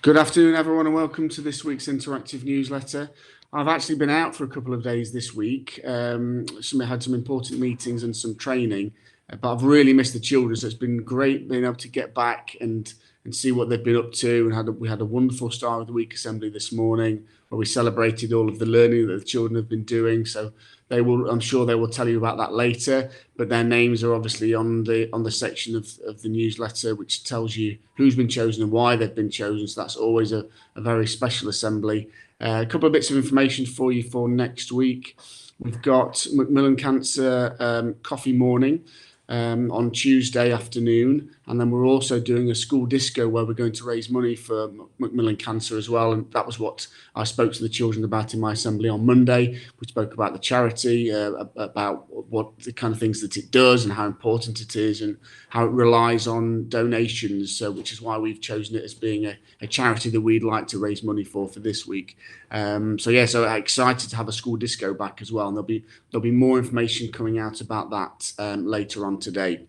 Good afternoon, everyone, and welcome to this week's interactive newsletter. I've actually been out for a couple of days this week. Had some important meetings and some training, but I've really missed the children. So it's been great being able to get back and see what they've been up to. And we had a wonderful start of the week assembly this morning where we celebrated all of the learning that the children have been doing. So I'm sure they will tell you about that later, but their names are obviously on the section of the newsletter, which tells you who's been chosen and why they've been chosen. So that's always a very special assembly. A couple of bits of information for you for next week. We've got Macmillan Cancer coffee morning on Tuesday afternoon, and then we're also doing a school disco where we're going to raise money for Macmillan Cancer as well. And that was what I spoke to the children about in my assembly on Monday. We spoke about the charity, about what the kind of things that it does and how important it is and how it relies on donations, which is why we've chosen it as being a charity that we'd like to raise money for this week. So I'm excited to have a school disco back as well, and there'll be more information coming out about that later on today.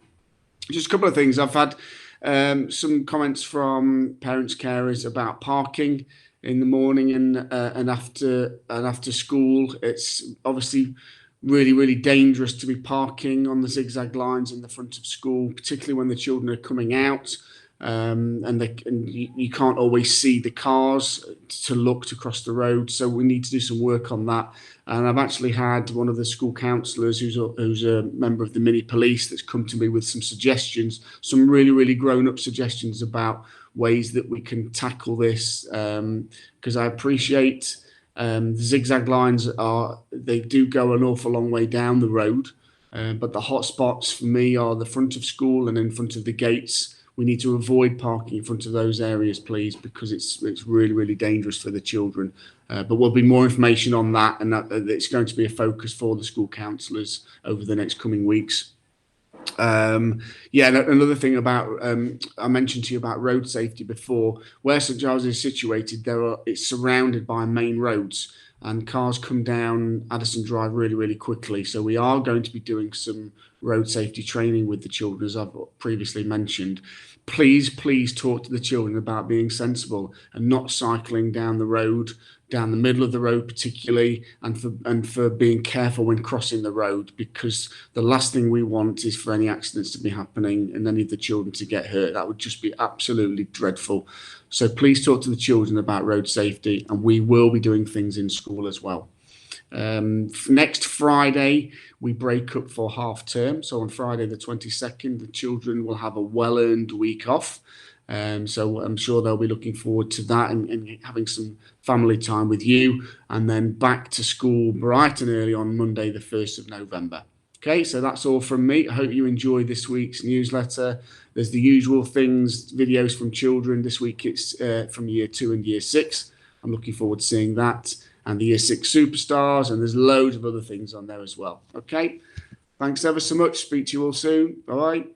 Just a couple of things. I've had some comments from parents, carers about parking in the morning and after school. It's obviously really, really dangerous to be parking on the zigzag lines in the front of school, particularly when the children are coming out. And you can't always see the cars to look to cross the road, so we need to do some work on that. And I've actually had one of the school counsellors, who's a member of the mini police, that's come to me with some suggestions, some really, really grown-up suggestions about ways that we can tackle this. Because I appreciate the zigzag lines they do go an awful long way down the road, but the hot spots for me are the front of school and in front of the gates. We need to avoid parking in front of those areas, please, because it's really, really dangerous for the children. But there'll be more information on that, and it's going to be a focus for the school counsellors over the next coming weeks. Another thing about I mentioned to you about road safety before. Where St Giles is situated, it's surrounded by main roads, and cars come down Addison Drive really, really quickly. So we are going to be doing some road safety training with the children, as I've previously mentioned. Please talk to the children about being sensible and not cycling down the road, down the middle of the road particularly, and for being careful when crossing the road, because the last thing we want is for any accidents to be happening and any of the children to get hurt. That would just be absolutely dreadful. So please talk to the children about road safety, and we will be doing things in school as well. Next Friday, we break up for half term. So on Friday the 22nd, the children will have a well-earned week off. So I'm sure they'll be looking forward to that and having some family time with you, and then back to school bright and early on Monday, the 1st of November. Okay, so that's all from me. I hope you enjoy this week's newsletter. There's the usual things, videos from children. This week it's from year 2 and year 6. I'm looking forward to seeing that. And the year 6 superstars, and there's loads of other things on there as well. Okay, thanks ever so much. Speak to you all soon. Bye-bye.